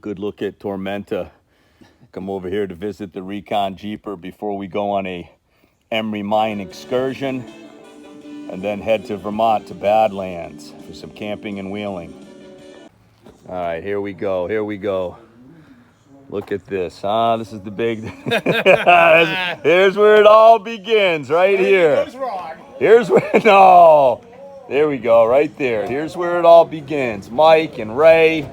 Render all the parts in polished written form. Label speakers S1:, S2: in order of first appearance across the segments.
S1: Good look at Tormenta. Come over here to visit the Recon Jeeper before we go on a Emery Mine excursion and then head to Vermont to Badlands for some camping and wheeling. All right, here we go. Here we go. Look at this. This is the big. Here's where it all begins, right here. Here's where no. There we go, right there. Here's where it all begins. Mike and Ray,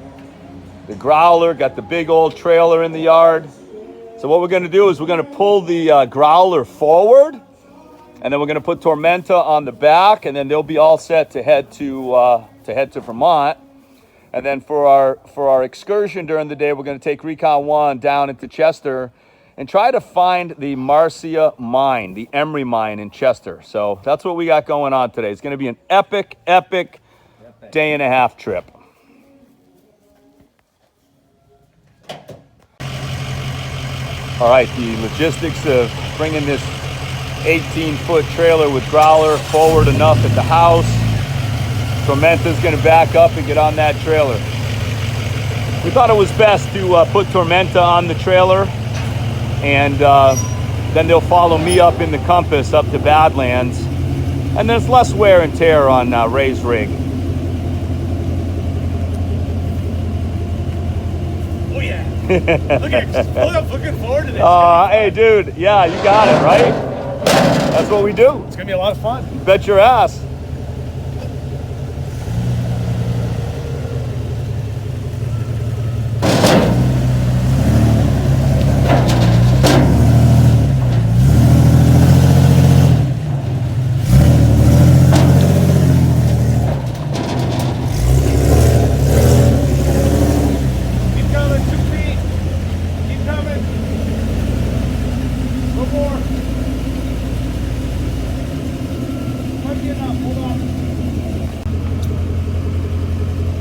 S1: the growler, got the big old trailer in the yard. So what we're going to do is we're going to pull the growler forward, and then we're going to put Tormenta on the back, and then they'll be all set to head to Vermont. And then for our excursion during the day, we're going to take Recon 1 down into Chester and try to find the Marcia Mine, the Emery Mine in Chester. So that's what we got going on today. It's going to be an epic day and a half trip. All right, the logistics of bringing this 18-foot trailer with growler forward enough at the house. Tormenta's going to back up and get on that trailer. We thought it was best to put Tormenta on the trailer, and then they'll follow me up in the Compass up to Badlands, and there's less wear and tear on Ray's rig.
S2: Oh yeah! I'm looking forward to this.
S1: Hey dude, yeah, you got it, right? That's what we do.
S2: It's gonna be a lot of fun.
S1: Bet your ass.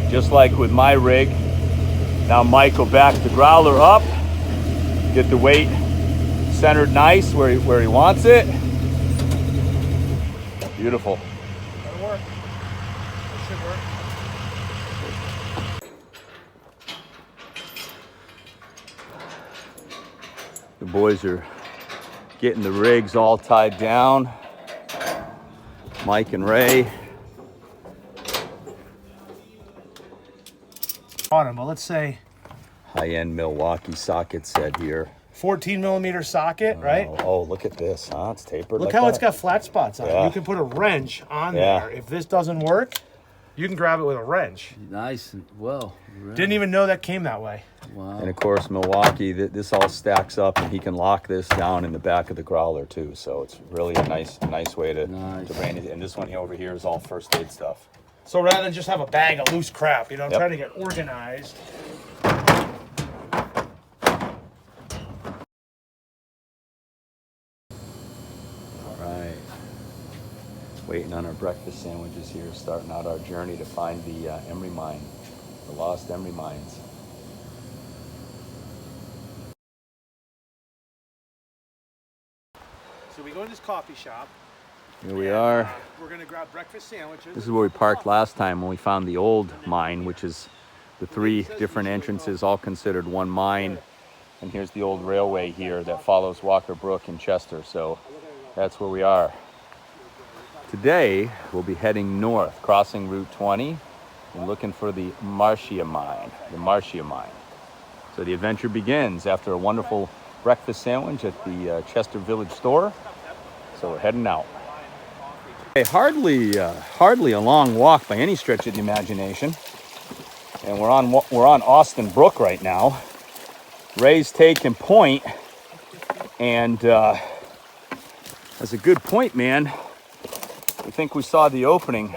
S1: Just like with my rig, now Mike will back the growler up, get the weight centered nice where he wants it. Beautiful.
S2: That'll work. That should work.
S1: The boys are getting the rigs all tied down. Mike and Ray.
S2: But let's say
S1: High-end Milwaukee socket set here.
S2: 14 millimeter socket, right?
S1: Oh, look at this, huh? It's tapered.
S2: Look
S1: like
S2: how
S1: that.
S2: it's got flat spots on it. You can put a wrench on there. If this doesn't work, you can grab it with a wrench.
S3: Nice and well.
S2: Didn't even know that came that way.
S3: Wow.
S1: And of course, Milwaukee, this all stacks up, and he can lock this down in the back of the growler too. So it's really a nice way to bring it. And this one over here is all first aid stuff.
S2: So rather than just have a bag of loose crap, I'm trying to get organized.
S1: All right. Waiting on our breakfast sandwiches here, starting out our journey to find the Emery Mine, the lost Emery Mines.
S2: So we go to this coffee shop.
S1: Here we are.
S2: We're going to grab breakfast sandwiches.
S1: This is where we parked last time when we found the old mine, which is the 3 different entrances, all considered one mine. And here's the old railway here that follows Walker Brook in Chester. So that's where we are. Today, we'll be heading north, crossing Route 20 and looking for the Marcia Mine, So the adventure begins after a wonderful breakfast sandwich at the Chester Village store. So we're heading out. Hardly a long walk by any stretch of the imagination, and we're on Austin Brook right now. Ray's taking point, and that's a good point, man. I think we saw the opening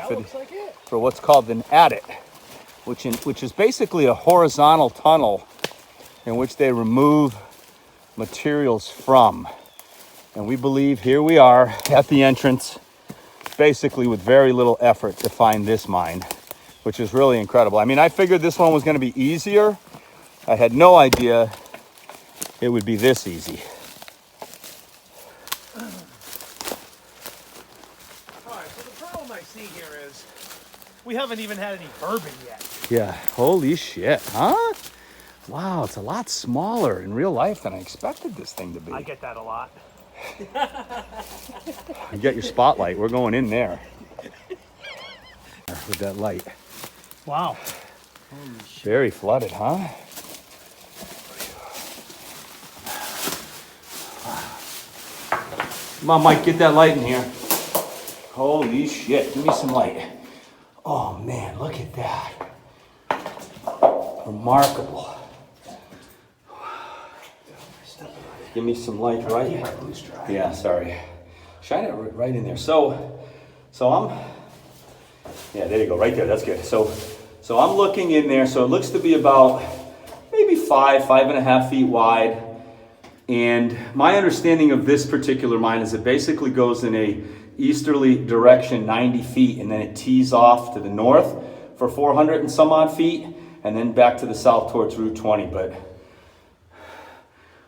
S1: for what's called an adit, which is basically a horizontal tunnel in which they remove materials from, and we believe here we are at the entrance, basically with very little effort to find this mine, which is really incredible. I mean, I figured this one was going to be easier. I had no idea it would be this easy.
S2: All right, so the problem I see here is we haven't even had any bourbon yet.
S1: Yeah, holy shit, huh? Wow, it's a lot smaller in real life than I expected this thing to be.
S2: I get that a lot.
S1: You get your spotlight. We're going in there with that light.
S2: Wow.
S1: Very flooded, huh? Come on, Mike, get that light in here. Holy shit, give me some light. Oh man, look at that. Remarkable. Give me some light, right? Yeah, sorry. Shine it right in there. So I'm, yeah, there you go, right there, that's good. So I'm looking in there, so it looks to be about maybe 5.5 feet wide. And my understanding of this particular mine is it basically goes in a easterly direction 90 feet, and then it tees off to the north for 400 and some odd feet, and then back to the south towards Route 20. But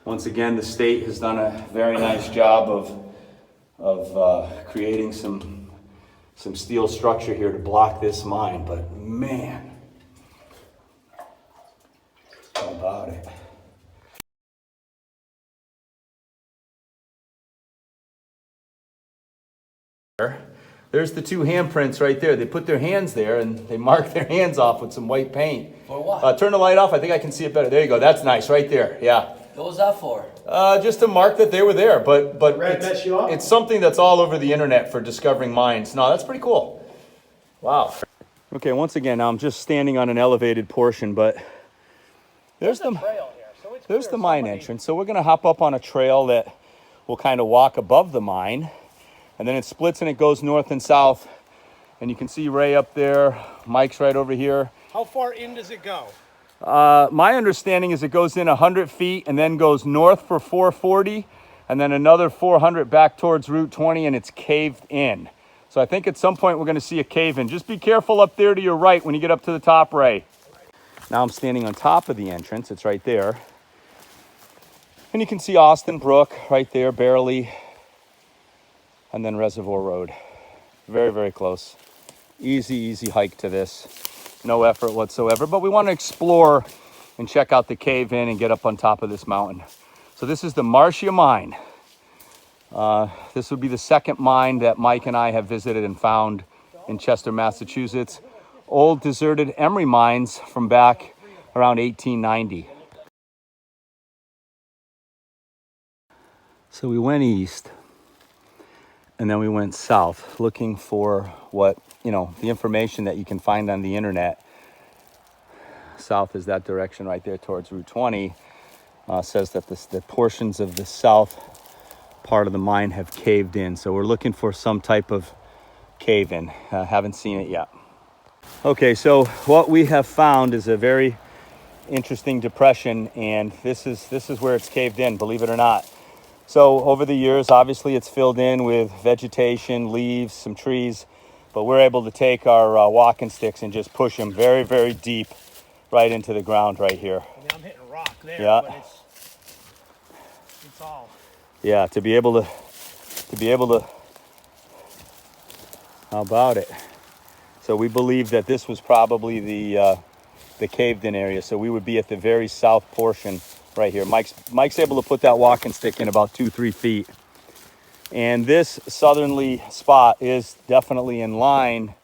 S1: once again, the state has done a very nice job of creating some steel structure here to block this mine. But man, how about it? There's the two handprints right there. They put their hands there and they mark their hands off with some white paint.
S3: For what?
S1: Turn the light off. I think I can see it better. There you go. That's nice right there. Yeah.
S3: What was that for?
S1: Just to mark that they were there. But
S2: Mess you up?
S1: it's something that's all over the internet for discovering mines. No, that's pretty cool. Wow. Okay, once again, now I'm just standing on an elevated portion, but there's the mine entrance. So we're going to hop up on a trail that will kind of walk above the mine. And then it splits and it goes north and south. And you can see Ray up there. Mike's right over here.
S2: How far in does it go?
S1: My understanding is it goes in 100 feet and then goes north for 440 and then another 400 back towards Route 20, and it's caved in. So I think at some point we're going to see a cave in. Just be careful up there to your right when you get up to the top, Ray. Now I'm standing on top of the entrance. It's right there. And you can see Austin Brook right there, barely. And then Reservoir Road. Very, very close. Easy hike to this. No effort whatsoever, but we want to explore and check out the cave in and get up on top of this mountain. So this is the Marcia Mine. This would be the second mine that Mike and I have visited and found in Chester, Massachusetts. Old deserted Emery mines from back around 1890. So we went east. And then we went south looking for what, the information that you can find on the internet. South is that direction right there towards Route 20. Says that the portions of the south part of the mine have caved in. So we're looking for some type of cave in. Haven't seen it yet. Okay, so what we have found is a very interesting depression, and this is where it's caved in, believe it or not. So over the years, obviously it's filled in with vegetation, leaves, some trees, but we're able to take our walking sticks and just push them very, very deep right into the ground right here.
S2: I mean, I'm hitting rock there,
S1: yeah.
S2: But it's all.
S1: Yeah, to be able to, how about it? So we believe that this was probably the caved in area. So we would be at the very south portion right here. Mike's able to put that walking stick in about 2-3 feet. And this southerly spot is definitely in line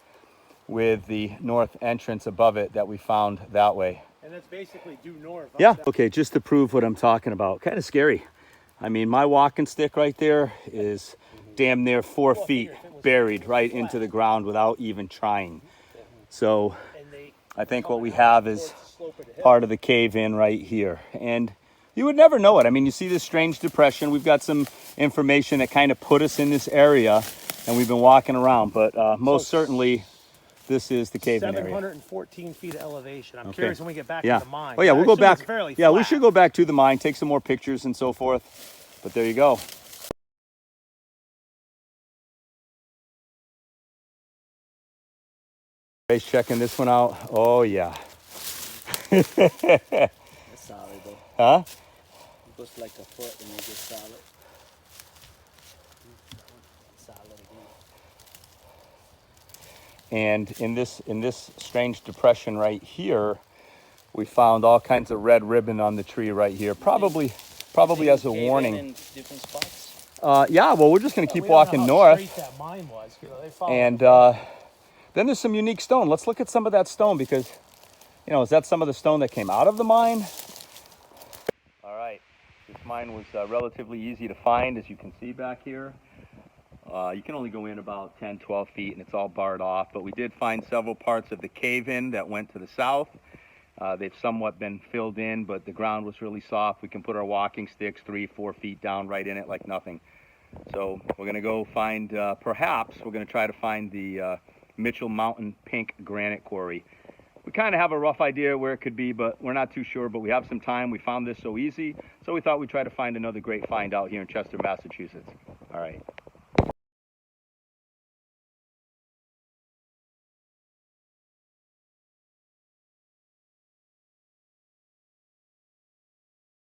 S1: with the north entrance above it that we found that way.
S2: And that's basically due north.
S1: Yeah. Okay, just to prove what I'm talking about. Kind of scary. I mean, my walking stick right there is damn near 4 feet buried right into the ground without even trying. So I think what we have is part of the cave in right here. And you would never know it. I mean, you see this strange depression. We've got some information that kind of put us in this area, and we've been walking around, but most certainly this is the cave in area.
S2: 714 feet of elevation. I'm curious when we get back to the mine.
S1: Oh yeah, we'll go back. Yeah, we
S2: flat.
S1: should go back to the mine, take some more pictures and so forth. But there you go. Ray's checking this one out. Oh yeah.
S3: That's solid though.
S1: Huh?
S3: It goes like a foot and it gets solid. Solid again.
S1: And in this strange depression right here, We found all kinds of red ribbon on the tree right here. Probably as a warning.
S3: In different spots.
S1: Yeah, well, we're just going to keep
S2: We don't know
S1: walking
S2: how
S1: north.
S2: straight that mine was. You know, they followed
S1: And then there's some unique stone. Let's look at some of that stone because, you know, is that some of the stone that came out of the mine? All right, this mine was relatively easy to find, as you can see back here. You can only go in about 10, 12 feet and it's all barred off, but we did find several parts of the cave-in that went to the south. They've somewhat been filled in, but the ground was really soft. We can put our walking sticks 3-4 feet down right in it like nothing. So we're gonna go find, perhaps we're gonna try to find the Mitchell Mountain Pink Granite Quarry. We kind of have a rough idea where it could be, but we're not too sure, but we have some time. We found this so easy, so we thought we'd try to find another great find out here in Chester, Massachusetts. All right.